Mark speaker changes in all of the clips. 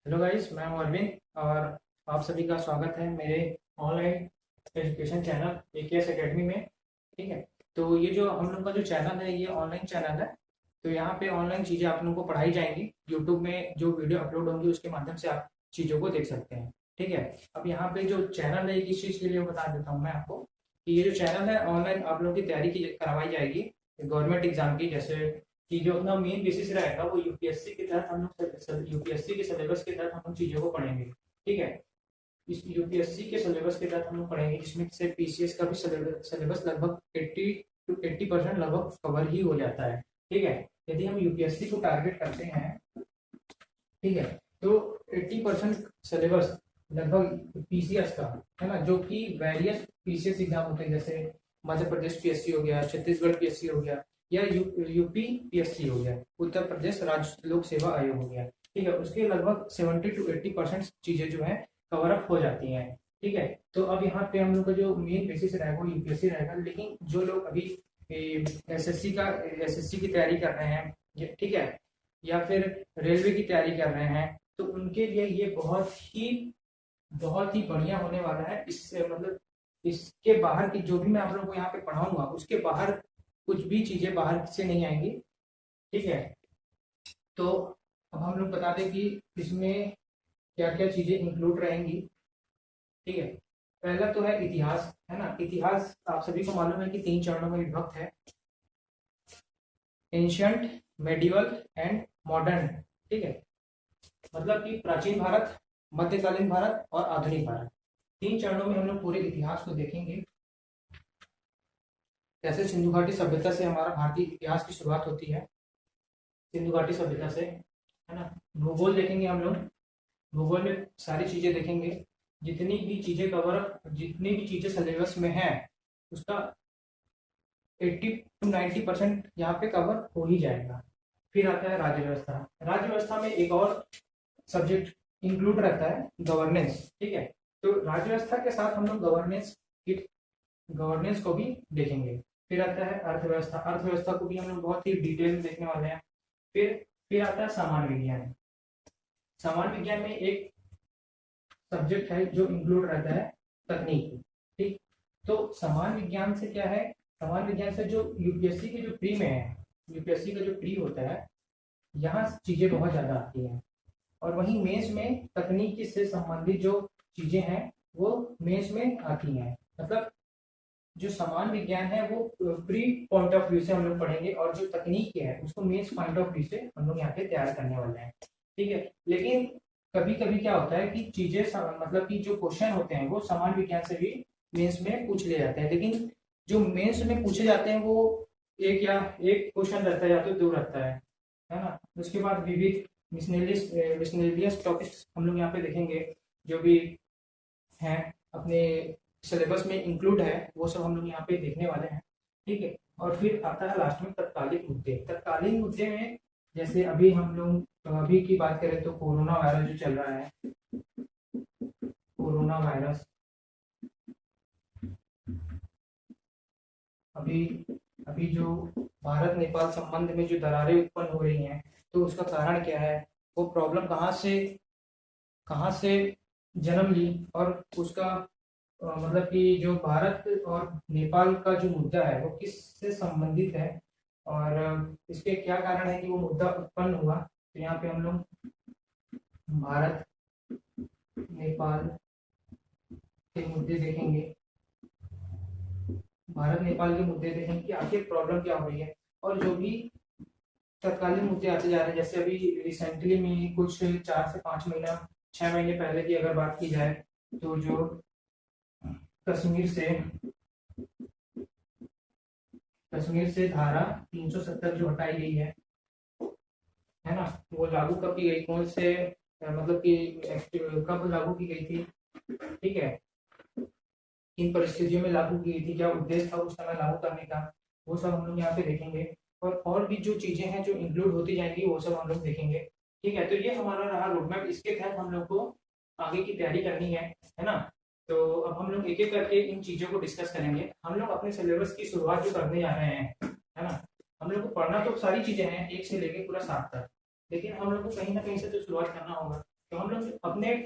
Speaker 1: Hello guys, मैं हूं अरविंद और आप सभी का स्वागत है मेरे online education channel AKS academy में। ठीक है। तो ये जो हम लोग का जो चैनल है ये ऑनलाइन चैनल है। तो यहाँ पे ऑनलाइन चीज़ें आप लोगों को पढ़ाई जाएंगी। यूट्यूब में जो वीडियो अपलोड होंगी उसके माध्यम से आप चीज़ों को देख सकते हैं। ठीक है। अब यहाँ पे जो चैनल है किस चीज़ के लिए बता देता हूँ मैं आपको कि ये जो चैनल है ऑनलाइन आप लोगों की तैयारी की करवाई जाएगी गवर्नमेंट एग्जाम की। जैसे कि जो अपना मेन बेसिस रहेगा वो यूपीएससी के तहत हम लोग यूपीएससी के सिलेबस के तहत हम लोग चीज़ों को पढ़ेंगे। ठीक है। इस यूपीएससी के सिलेबस के तहत हम लोग पढ़ेंगे जिसमें से पीसीएस का भी सिलेबस लगभग 80% लगभग कवर ही हो जाता है। ठीक है। यदि हम यूपीएससी को टारगेट करते हैं, ठीक है, तो 80% सिलेबस लगभग पीसीएस का है ना, जो कि वेरियस पीसीएस एग्जाम होते हैं जैसे मध्य प्रदेश पीएससी हो गया, छत्तीसगढ़ पीएससी हो गया, या यूपी पीएससी हो गया, उत्तर प्रदेश राज्य लोक सेवा आयोग हो गया। ठीक है। उसके लगभग 70 to 80% चीजें जो है कवर अप हो जाती हैं। ठीक है। तो अब यहाँ पे हम लोग का जो मेन बेसिस रहेगा वो यूपीएससी रहेगा, लेकिन जो लोग अभी एसएससी की तैयारी कर रहे हैं, ठीक है, या फिर रेलवे की तैयारी कर रहे हैं, तो उनके लिए ये बहुत ही बढ़िया होने वाला है। इससे मतलब इसके बाहर की जो भी मैं आप लोगों को यहाँ पे पढ़ाऊंगा उसके बाहर कुछ भी चीजें बाहर से नहीं आएंगी। ठीक है। तो अब हम लोग बता दें कि इसमें क्या क्या चीजें इंक्लूड रहेंगी। ठीक है। पहला तो है इतिहास, है ना। इतिहास आप सभी को मालूम है कि 3 चरणों में विभक्त है: एंशियंट, मेडिवल एंड मॉडर्न। ठीक है। मतलब कि प्राचीन भारत, मध्यकालीन भारत और आधुनिक भारत। 3 चरणों में हम लोग पूरे इतिहास को देखेंगे। जैसे सिंधु घाटी सभ्यता से हमारा भारतीय इतिहास की शुरुआत होती है, सिंधु घाटी सभ्यता से, है ना। भूगोल देखेंगे हम लोग। भूगोल में सारी चीजें देखेंगे, जितनी भी चीजें सिलेबस में है उसका 80 to 90% यहाँ पे कवर हो ही जाएगा। फिर आता है राज्य व्यवस्था। राज्य व्यवस्था में एक और सब्जेक्ट इंक्लूड रहता है, गवर्नेंस। ठीक है। तो राज्य व्यवस्था के साथ हम लोग गवर्नेंस को भी देखेंगे। फिर आता है अर्थव्यवस्था। अर्थव्यवस्था को भी हम लोग बहुत ही डिटेल में देखने वाले हैं। फिर आता है सामान्य विज्ञान। सामान्य विज्ञान में एक सब्जेक्ट है जो इंक्लूड रहता है तकनीक। ठीक। तो सामान्य विज्ञान से क्या है, सामान्य विज्ञान से जो यूपीएससी के जो प्री में है, यूपीएससी का जो प्री होता है, यहाँ चीजें बहुत ज्यादा आती हैं। और वहीं मेंस में तकनीकी से संबंधित जो चीजें हैं वो मेंस में आती हैं। मतलब जो सामान्य विज्ञान है वो प्री पॉइंट ऑफ व्यू से हम लोग पढ़ेंगे, और जो तकनीक है उसको मेंस पॉइंट ऑफ व्यू से हम लोग यहाँ पे तैयार करने वाले हैं। ठीक है। लेकिन कभी कभी क्या होता है कि चीजें मतलब कि जो क्वेश्चन होते हैं वो सामान्य विज्ञान से भी मेंस में पूछ ले जाते हैं, लेकिन जो मेंस में पूछे जाते हैं वो एक क्वेश्चन रहता है या तो दो रहता है ना। उसके बाद विविध मिसलेनियस टॉपिक्स हम लोग यहाँ पे देखेंगे, जो भी हैं अपने सिलेबस में इंक्लूड है वो सब हम लोग यहाँ पे देखने वाले हैं। ठीक है। और फिर आता है लास्ट में तत्कालीन मुद्दे। तत्कालीन मुद्दे में जैसे अभी हम लोग अभी की बात करें तो कोरोना वायरस जो चल रहा है, कोरोना वायरस अभी अभी जो भारत नेपाल संबंध में जो दरारें उत्पन्न हो रही हैं, तो उसका कारण क्या है, वो प्रॉब्लम कहाँ से जन्म ली, और उसका मतलब कि जो भारत और नेपाल का जो मुद्दा है वो किससे संबंधित है, और इसके क्या कारण है कि वो मुद्दा उत्पन्न हुआ। तो यहाँ पे हम लोग भारत नेपाल के मुद्दे देखेंगे, भारत नेपाल के मुद्दे देखेंगे कि आखिर प्रॉब्लम क्या हो रही है। और जो भी तत्कालीन मुद्दे आते जा रहे हैं, जैसे अभी रिसेंटली में कुछ 4 से 5 महीना 6 महीने पहले की अगर बात की जाए, तो जो कश्मीर से धारा 370 जो हटाई गई है ना, वो लागू कब की गई, कौन से मतलब कि कब लागू की गई थी। ठीक है। किन परिस्थितियों में लागू की गई थी, क्या उद्देश्य था उस समय लागू करने का, वो सब हम लोग यहाँ पे देखेंगे। और भी जो चीजें हैं जो इंक्लूड होती जाएंगी वो सब हम लोग देखेंगे। ठीक है। तो ये हमारा रहा रोड मैप। इसके तहत हम लोग को आगे की तैयारी करनी है ना। तो अब हम लोग एक एक करके इन चीजों को डिस्कस करेंगे। हम लोग अपने सिलेबस की शुरुआत जो करने जा रहे हैं, है ना। हम लोग को पढ़ना तो सारी चीजें हैं 1 से लेके पूरा 7 तक, लेकिन हम लोग को कहीं ना कहीं से तो शुरुआत करना होगा। तो हम लोग अपने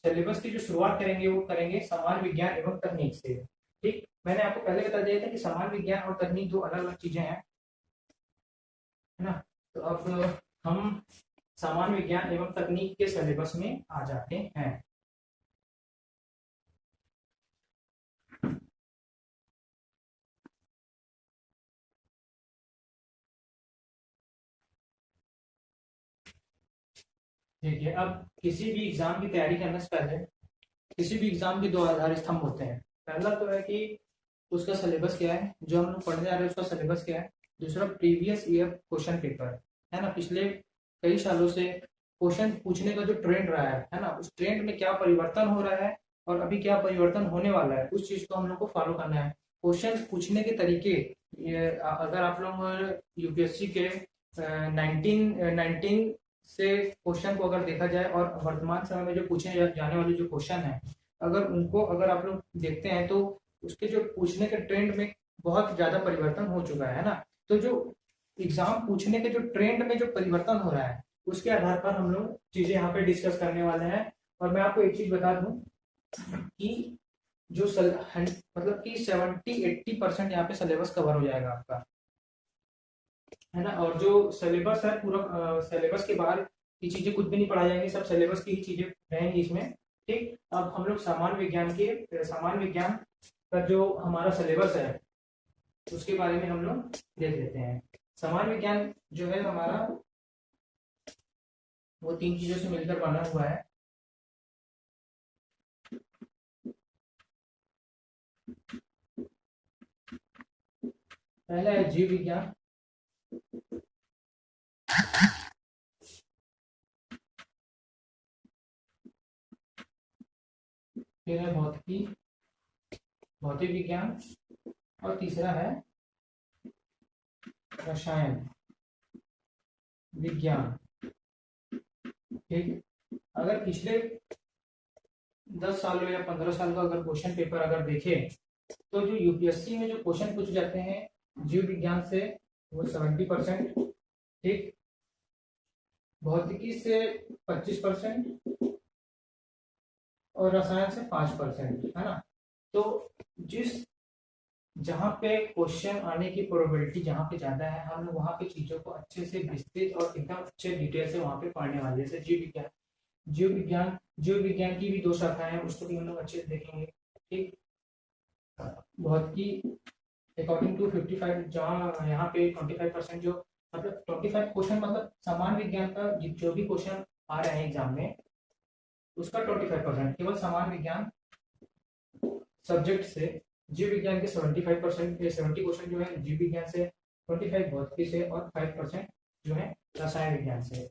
Speaker 1: सिलेबस की जो शुरुआत करेंगे वो करेंगे समान विज्ञान एवं तकनीक से। ठीक, मैंने आपको पहले बता दिया था कि समान विज्ञान और तकनीक दो अलग अलग चीजें हैं, है ना। तो अब हम समान विज्ञान एवं तकनीक के सिलेबस में आ जाते हैं। ठीक है, अब किसी भी एग्जाम की तैयारी करने से पहले किसी भी एग्जाम के दो आधार स्तंभ होते हैं। पहला तो है कि उसका सिलेबस क्या है, जो हम लोग पढ़ने जा रहे हैं उसका सिलेबस क्या है। दूसरा प्रीवियस ईयर क्वेश्चन पेपर, है ना, पिछले कई सालों से क्वेश्चन पूछने का जो ट्रेंड रहा है ना, उस ट्रेंड में क्या परिवर्तन हो रहा है और अभी क्या परिवर्तन होने वाला है, उस चीज को हम लोग को फॉलो करना है। क्वेश्चन पूछने के तरीके, ये अगर आप लोग यूपीएससी के 19 से क्वेश्चन को अगर देखा जाए और वर्तमान समय में जो पूछे जाने वाले जो क्वेश्चन है, अगर आप लोग देखते हैं तो उसके जो पूछने के ट्रेंड में बहुत ज्यादा परिवर्तन हो चुका है ना। तो जो एग्जाम पूछने के जो ट्रेंड में जो परिवर्तन हो रहा है उसके आधार पर हम लोग चीजें यहाँ पे डिस्कस करने वाले हैं। और मैं आपको एक चीज बता दूं कि जो मतलब कि 70-80% यहाँ पे सिलेबस कवर हो जाएगा आपका, है ना। और जो सिलेबस है पूरा सिलेबस के बाहर की चीजें कुछ भी नहीं पढ़ाई जाएंगी, सब सिलेबस की ही चीजें रहेंगी इसमें। ठीक, अब हम लोग सामान्य विज्ञान का जो हमारा सिलेबस है उसके बारे में हम लोग देख लेते हैं। सामान्य विज्ञान जो है हमारा वो 3 चीजों से मिलकर बना हुआ है। पहला है जीव विज्ञान, फिर है भौतिक विज्ञान और तीसरा है रसायन विज्ञान। ठीक, अगर पिछले 10 सालों या 15 साल का अगर क्वेश्चन पेपर अगर देखें तो जो यूपीएससी में जो क्वेश्चन पूछे जाते हैं जीव विज्ञान से वो 70%, ठीक, भौतिकी से 25% और रसायन से 5%, है ना। तो जिस जहाँ पे क्वेश्चन आने की प्रोबेबिलिटी जहाँ पे ज्यादा है, हम लोग वहाँ पे चीजों को अच्छे से विस्तृत और एकदम अच्छे डिटेल से वहाँ पे पढ़ने वाले। जैसे जीव विज्ञान की भी 2 शाखाएं हैं, उसको भी हम लोग अच्छे से देखेंगे। ठीक, भौतिकी अकॉर्डिंग टू 55, जहाँ यहाँ पे 25% जो मतलब 25 क्वेश्चन, मतलब सामान्य विज्ञान का जो भी क्वेश्चन आ रहे हैं एग्जाम में उसका 25% केवल सामान्य विज्ञान सब्जेक्ट से। जीव विज्ञान के 75% 70 क्वेश्चन जो है जीव विज्ञान से, 25 भौतिकी से और 5% जो है रसायन विज्ञान से।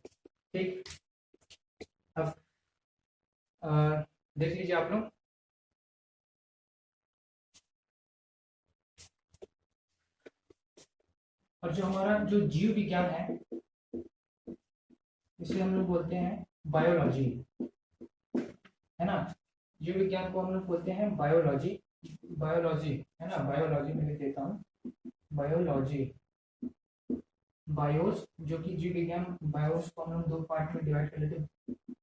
Speaker 1: ठीक, अब देख लीजिए आप लोग, और जो हमारा जो जीव विज्ञान है इसे हम लोग बोलते हैं बायोलॉजी, है ना। जीव विज्ञान को हम लोग बोलते हैं बायोलॉजी, है ना। बायोलॉजी में लिख देता हूँ, बायोलॉजी। बायोस जो कि जीव विज्ञान, बायोस को हम लोग 2 पार्ट में डिवाइड कर लेते हैं,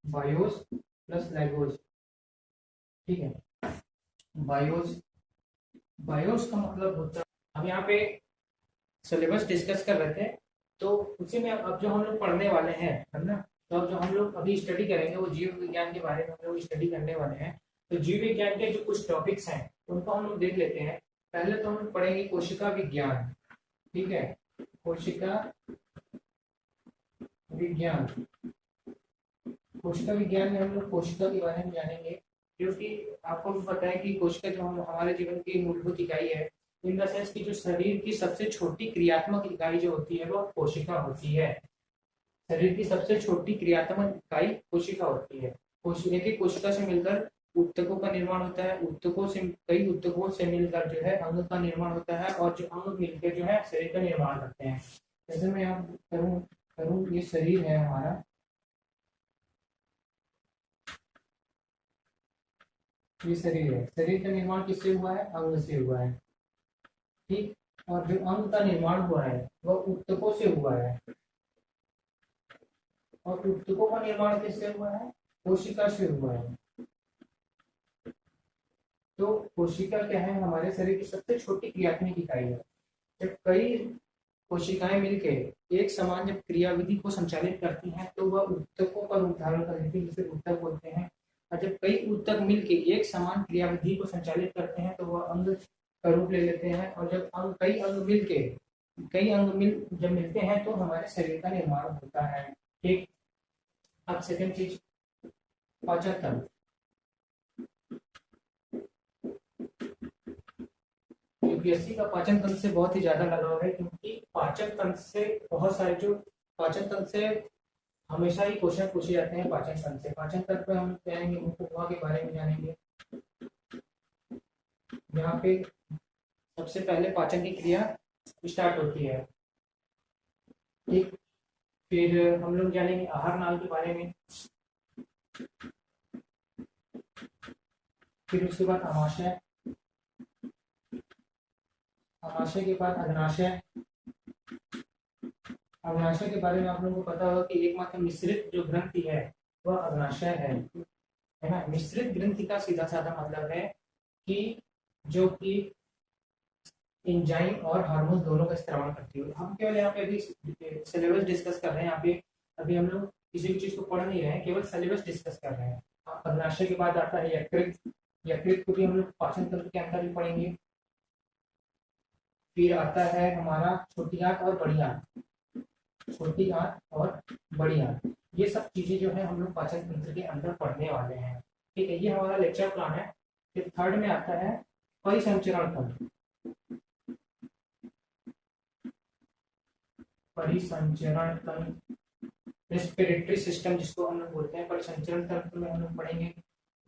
Speaker 1: बायोस प्लस लाइगोस। ठीक है, बायोस का मतलब होता है, हम यहाँ पे सिलेबस डिस्कस कर रहे थे तो उसी में अब जो हम लोग पढ़ने वाले हैं, है ना। तो अब जो हम लोग अभी स्टडी करेंगे वो जीव विज्ञान के बारे में हम लोग स्टडी करने वाले हैं। तो जीव विज्ञान के जो कुछ टॉपिक्स हैं उनको हम लोग देख लेते हैं। पहले तो हम लोग पढ़ेंगे कोशिका विज्ञान। ठीक है, कोशिका विज्ञान में हम लोग कोशिका के बारे में जानेंगे, क्योंकि आपको भी पता है कि कोशिका जो हमारे जीवन की मूलभूत इकाई है, इन द सेंस की जो शरीर की सबसे छोटी क्रियात्मक इकाई जो होती है वो कोशिका होती है। शरीर की सबसे छोटी क्रियात्मक इकाई कोशिका होती है। कोशिका से मिलकर ऊतकों का निर्माण होता है, कई ऊतकों से मिलकर जो है अंग का निर्माण होता है, और जो अंग मिलकर जो है शरीर का निर्माण करते हैं। जैसे मैं यहाँ करूँ ये शरीर है हमारा, ये शरीर है, शरीर का निर्माण किससे हुआ है, अंग से हुआ है। ठीक, और जो अंग का निर्माण हुआ है वह ऊतकों से हुआ है, और ऊतकों का निर्माण किससे हुआ है, कोशिका से हुआ है। तो कोशिका क्या है, हमारे शरीर की सबसे छोटी क्रियात्मक इकाई है। जब कई कोशिकाएं मिलकर एक समान जब क्रियाविधि को संचालित करती हैं तो वह ऊतकों का रूप धारण कर लेती है, जिसे ऊतक बोलते हैं। और जब कई ऊतक मिलकर एक समान क्रियाविधि को संचालित करते हैं तो वह अंग का रूप ले लेते हैं। और जब कई अंग जब मिलते हैं तो हमारे शरीर का निर्माण होता है। ठीक। अब सेकंड चीज, पाचन तंत्र। यूपीएससी का पाचन तंत्र से बहुत ही ज्यादा लगाव है, क्योंकि पाचन तंत्र से बहुत सारे जो पाचन तंत्र से हमेशा ही क्वेश्चन पूछे जाते हैं। पाचन तंत्र से, पाचन तंत्र पे हम जानेंगे, मुख्य गुहा के बारे में जानेंगे। यहाँ पे सबसे पहले पाचन की क्रिया स्टार्ट होती है। ठीक। फिर हम लोग जानेंगे आहार नाल के बारे में। फिर उसके बाद आमाशय, आमाशय के बाद अग्नाशय। अग्नाशय के बारे में आप लोगों को पता होगा कि एकमात्र मिश्रित जो ग्रंथि है वह अग्नाशय है ना। मिश्रित ग्रंथि का सीधा साधा मतलब है कि जो कि एंजाइम और हार्मोन दोनों का स्त्राव करती है। हम केवल यहाँ पे अभी सिलेबस डिस्कस कर रहे हैं। यहाँ पे अभी हम लोग किसी भी चीज को पढ़ नहीं रहे हैं, केवल सिलेबस डिस्कस कर रहे हैं। अग्नाशय के बाद आता है यकृत। यकृत को भी हम लोग पाचन तंत्र के अंदर भी पढ़ेंगे। फिर आता है हमारा छोटी आंत और बड़ी आंत। छोटी आंत और बड़ी आंत, ये सब चीजें जो है हम लोग पाचन तंत्र के अंदर पढ़ने वाले हैं। ठीक है, ये हमारा लेक्चर प्लान है। फिर थर्ड में आता है परिसंचरण तंत्र। परिसंचरण तंत्र, रेस्पिरेटरी सिस्टम जिसको हम लोग बोलते हैं। परिसंचरण तंत्र में हम लोग पढ़ेंगे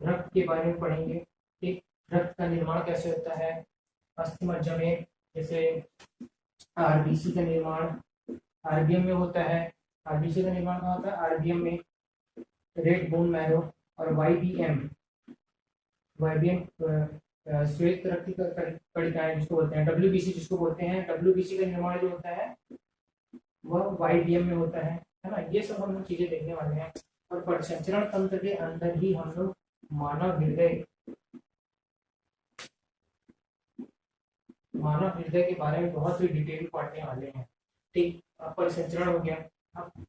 Speaker 1: रक्त के बारे में पढ़ेंगे। ठीक, रक्त का निर्माण कैसे होता है, अस्थिमज्जा में जैसे आरबीसी का निर्माण आरबीएम में होता है। आरबीसी का निर्माण कहाँ होता है, आरबीएम में। रेड बोन मैरो और वाईबीएम, वाईबीएम श्वेत रक्त कणिकाएं जिसको बोलते हैं, डब्ल्यूबीसी जिसको बोलते हैं। डब्ल्यूबीसी का निर्माण जो होता है वह वाईबीएम में होता है ना। ये सब हम लोग चीजें देखने वाले हैं। और परिसंचरण तंत्र के अंदर ही हम लोग मानव हृदय के बारे में बहुत ही डिटेल पढ़ने वाले हैं। ठीक, परिसंचरण हो गया। अब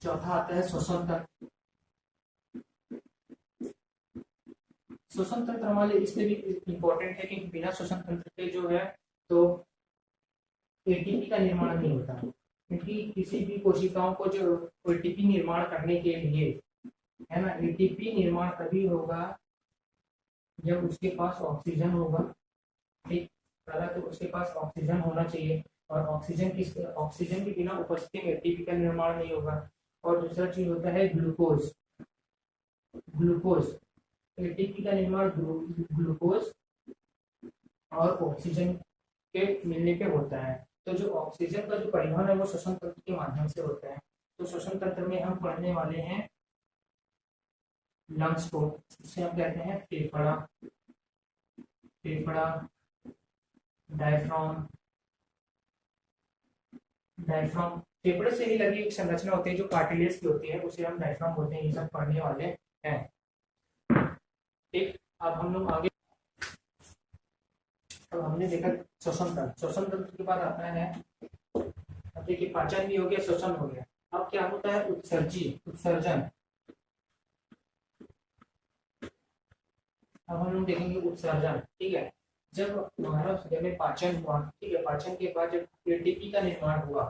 Speaker 1: चौथा आता है श्वसन तंत्र। श्वसन तंत्र हमारे इसलिए भी इम्पोर्टेंट है कि बिना श्वसन तंत्र के जो है तो एटीपी का निर्माण नहीं होता। क्योंकि किसी भी कोशिकाओं को जो एटीपी निर्माण करने के लिए है ना, एटीपी निर्माण तभी होगा जब उसके पास ऑक्सीजन होगा। ठीक, पहला तो उसके पास ऑक्सीजन होना चाहिए, और ऑक्सीजन के बिना उपस्थिति में एटीपी का निर्माण नहीं होगा। और दूसरा चीज होता है ग्लूकोज। ग्लूकोज, एटीपी का निर्माण ग्लूकोज और ऑक्सीजन के मिलने पे होता है। तो जो ऑक्सीजन का जो परिवहन है वो श्वसन तंत्र के माध्यम से होता है। तो श्वसन तंत्र में हम पढ़ने वाले हैं लंग्स को, जिसे हम कहते हैं फेफड़ा, फेफड़ा, डायफ्राम। डायफ्राम फेफड़े से ही लगी एक संरचना होती है जो कार्टिलेज की होती है, उसे हम डायफ्राम बोलते हैं। ये सब पढ़ने वाले हैं। ठीक, अब हम लोग आगे, अब हमने देखा श्वसन तंत्र। श्वसन तंत्र के बाद आता है, अब देखिए पाचन भी हो गया, श्वसन हो गया। अब क्या होता है, उत्सर्जन। अब हम लोग देखेंगे उत्सर्जन। ठीक है, जब हमारा शरीर में पाचन हुआ, ठीक है, पाचन के बाद जब एटीपी का निर्माण हुआ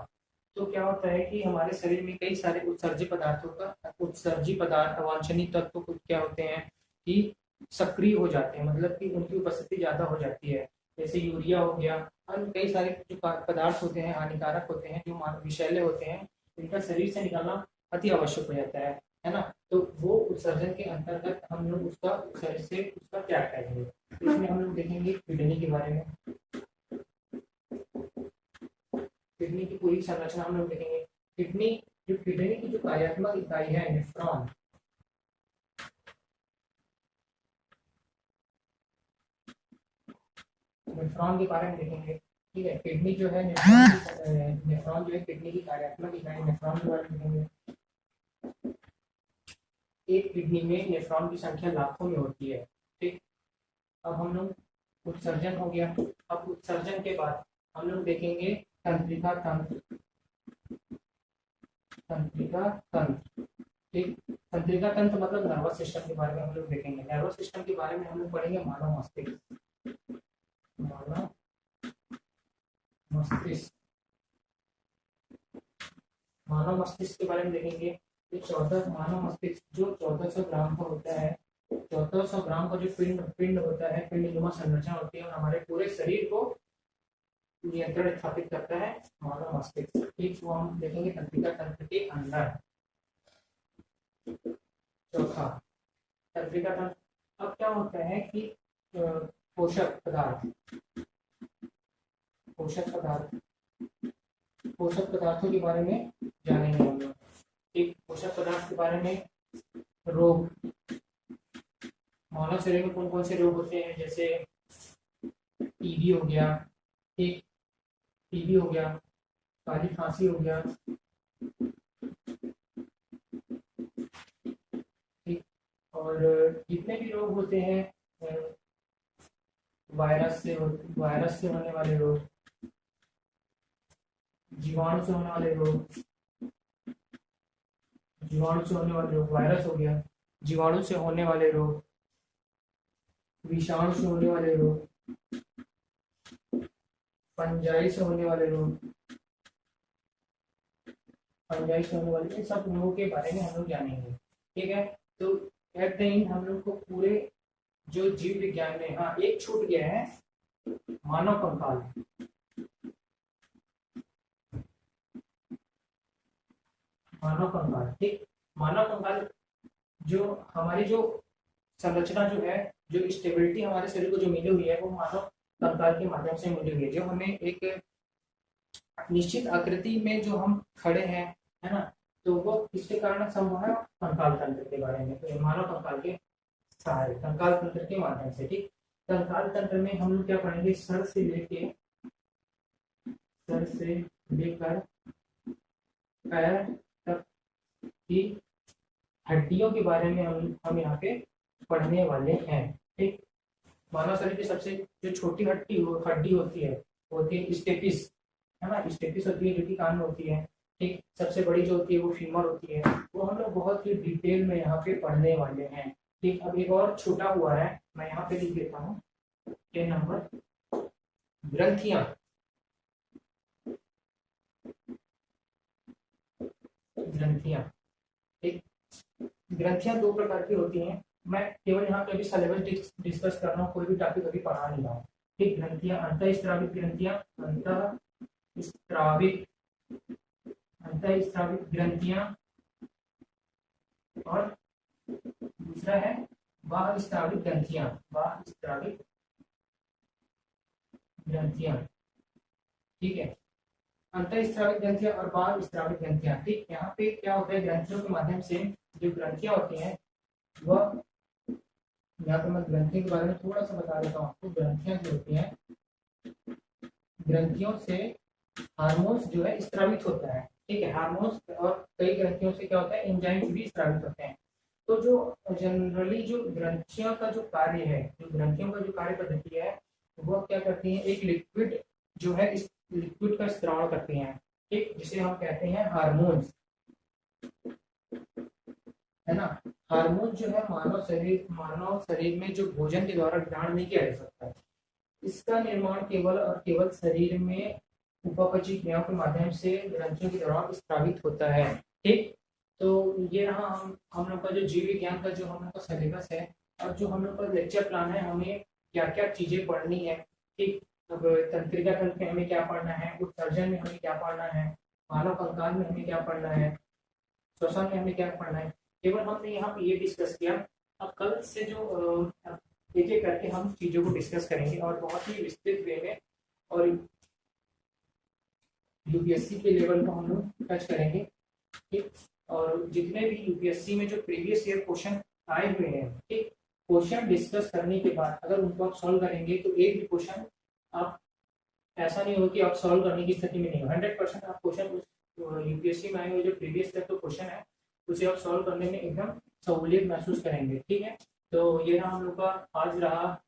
Speaker 1: तो क्या होता है कि हमारे शरीर में कई सारे उत्सर्जी पदार्थ अवांछनीय तत्व क्या होते हैं कि सक्रिय हो जाते हैं, मतलब कि उनकी उपस्थिति ज्यादा हो जाती है। जैसे यूरिया हो गया, और कई सारे जो पदार्थ होते हैं हानिकारक होते हैं, जो विषैले होते हैं, इनका शरीर से निकालना अति आवश्यक हो जाता है ना। तो वो उत्सर्जन के अंतर्गत हम लोग उसका शरीर से उसका त्याग करेंगे। इसमें हम लोग देखेंगे किडनी के बारे में। किडनी की पूरी संरचना हम लोग देखेंगे। किडनी की जो कार्यात्मक इकाई है नेफ्रॉन, नेफ्रॉन के बारे में देखेंगे। ठीक है, किडनी जो है नेफ्रॉन जो है किडनी की कार्यात्मक इकाई नेफ्रॉन के बारे में देखेंगे। एक किडनी में नेफ्रॉन की संख्या लाखों में होती है। ठीक, अब हम लोग उत्सर्जन हो गया। अब उत्सर्जन के बाद हम लोग देखेंगे तंत्रिका तंत्र। तंत्रिका तंत्र, ठीक, तंत्रिका तंत्र मतलब नर्वस सिस्टम के बारे में हम लोग देखेंगे। नर्वस सिस्टम के बारे में हम लोग पढ़ेंगे मानव मस्तिष्क। मानव मस्तिष्क, मानव मस्तिष्क के बारे में देखेंगे। ये 14 मानव मस्तिष्क जो 1400 ग्राम का होता है, 1400 ग्राम का जो पिंड पिंड होता है, पिंडनुमा संरचना होती है और हमारे पूरे शरीर को नियंत्रण स्थापित करता है मानव मस्तिष्क। ठीक, वो हम देखेंगे तंत्रिका तंत्र के अंदर। चौथा तंत्रिका तंत्र। अब क्या होता है कि पोषक पदार्थ, पोषक पदार्थ, पोषक पदार्थों के बारे में जानेंगे हम लोग। एक पोषक पदार्थ के बारे में, रोग, मानव शरीर में कौन कौन से रोग होते हैं, जैसे टीबी हो गया, ठीक, टीबी हो गया, काली खांसी हो गया, ठीक, और जितने भी रोग होते हैं वायरस से होने वाले रोग, जीवाणु से होने वाले रोग, जीवाणु से होने वाले रोग, वायरस हो गया, जीवाणु से होने वाले रोग, विषाणु से होने वाले रोग, फंजाई से होने वाले रोग, फंजाई से होने वाले, इन सब रोगों के बारे में हम लोग जानेंगे। ठीक है, तो एट द एंड हम लोग को पूरे जो जीव विज्ञान में, हाँ एक छूट गया है, मानव कंकाल। मानव कंकाल, ठीक, मानव कंकाल जो हमारी जो संरचना जो है, जो स्टेबिलिटी हमारे शरीर को जो मिली हुई है, वो मानव कंकाल के माध्यम से मिली हुई है। जो हमें एक निश्चित आकृति में जो हम खड़े हैं, है ना, तो वो किसके कारण संभव है, कंकाल तंत्र के बारे में। तो मानव कंकाल के सहारे, कंकाल तंत्र के माध्यम से। ठीक, कंकाल तंत्र में हम लोग क्या पढ़ेंगे, सर से लेकर पैर तक की हड्डियों के बारे में हम यहाँ पे पढ़ने वाले हैं। ठीक, मानव शरीर की सबसे जो छोटी हड्डी होती है स्टेपिस, है ना, स्टेपिस होती है जो कि कान में होती है। ठीक, सबसे बड़ी जो होती है वो फीमर होती है। वो हम लोग बहुत ही डिटेल में यहाँ पे पढ़ने वाले हैं। ठीक, अब एक और छूटा हुआ है, मैं यहाँ पे लिख देता हूँ, ये नंबर, ग्रंथियां। ग्रंथियां, ठीक, ग्रंथियां दो प्रकार की होती हैं। मैं केवल यहाँ पे अभी सिलेबस डिस्कस कर रहा हूँ, कोई भी टॉपिक अभी पढ़ा नहीं रहा हूँ। ठीक, ग्रंथियां, अंतःस्रावित ग्रंथियां, अंतःस्रावित ग्रंथियां, और दूसरा है बाह्यस्रावित ग्रंथियां, बाह्यस्रावित ग्रंथियां। ठीक है, अंतःस्रावित ग्रंथियां और बाह्यस्रावित ग्रंथियां। ठीक, यहाँ पे क्या होता है, ग्रंथियों के माध्यम से जो ग्रंथियां होती हैं वह, यहाँ पे मैं ग्रंथियों के बारे में थोड़ा सा बता देता हूँ आपको। ग्रंथियां जो होती हैं, ग्रंथियों से हार्मोन्स जो है स्रावित होता है। ठीक है, हार्मोन्स, और कई ग्रंथियों से क्या होता है, एंजाइम्स भी स्रावित होते हैं। तो जो जनरली जो ग्रंथियों का जो कार्य है, जो ग्रंथियों का जो कार्य पद्धति है, वो क्या करती है, एक लिक्विड जो है, इस लिक्विड का स्त्राव करती हैं। ठीक, जिसे हम कहते हैं हार्मोन्स, है ना। हार्मोन जो है मानव शरीर में जो भोजन के द्वारा ग्रहण नहीं किया जा सकता है, इसका निर्माण केवल और केवल शरीर में उपापचयी क्रियाओं के माध्यम से ग्रंथियों के दौरान स्रावित होता है। ठीक, तो ये रहा हम लोग का जो जीव विज्ञान का जो हम लोग का सिलेबस है, और जो हम लोग का लेक्चर प्लान है, हमें क्या क्या चीजें पढ़नी है। ठीक, अब तंत्रिका तंत्र में हमें क्या पढ़ना है, उत्सर्जन में हमें क्या पढ़ना है, मानव कंकाल में हमें क्या पढ़ना है, श्वसन में हमें क्या पढ़ना है, केवल हमने यहाँ पे ये डिस्कस किया। अब कल से जो एक एक करके हम चीजों को डिस्कस करेंगे, और बहुत ही विस्तृत वे में, और यूपीएससी के लेवल को हम लोग टच करेंगे। ठीक, और जितने भी यूपीएससी में जो प्रीवियस ईयर क्वेश्चन आए हुए हैं, ठीक, क्वेश्चन डिस्कस करने के बाद अगर उनको आप सॉल्व करेंगे तो एक भी क्वेश्चन आप, ऐसा नहीं हो कि आप सॉल्व करने की स्थिति में नहीं हो। 100% आप क्वेश्चन उस यूपीएससी में आए हुए जो प्रीवियस ईयर तो क्वेश्चन है उसे आप सॉल्व करने में एकदम सहूलियत महसूस करेंगे। ठीक है, तो ये रहा हम लोग का आज रहा,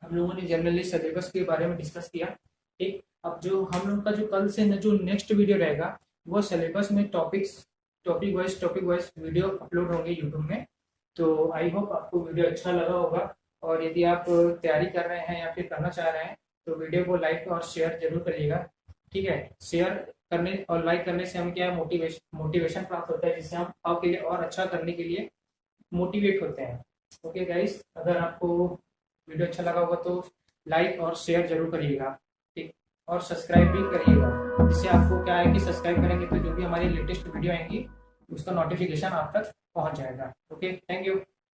Speaker 1: हम लोगों ने जनरली सिलेबस के बारे में डिस्कस किया। ठीक, अब जो हम लोग का जो कल से जो नेक्स्ट वीडियो रहेगा वो सिलेबस में टॉपिक वाइज वीडियो अपलोड होंगे यूट्यूब में। तो आई होप आपको वीडियो अच्छा लगा होगा, और यदि आप तैयारी कर रहे हैं या फिर करना चाह रहे हैं तो वीडियो को लाइक और शेयर जरूर करिएगा। ठीक है, शेयर करने और लाइक करने से हमें क्या है, मोटिवेशन प्राप्त होता है, जिससे हम आपके लिए और अच्छा करने के लिए मोटिवेट होते हैं। ओके गाइस, अगर आपको वीडियो अच्छा लगा होगा तो लाइक और शेयर जरूर करिएगा। ठीक, और सब्सक्राइब भी करिएगा, जिससे आपको क्या है कि सब्सक्राइब करेंगे तो जो भी हमारी लेटेस्ट वीडियो आएंगी उसका नोटिफिकेशन आप तक पहुंच जाएगा। Okay, thank you.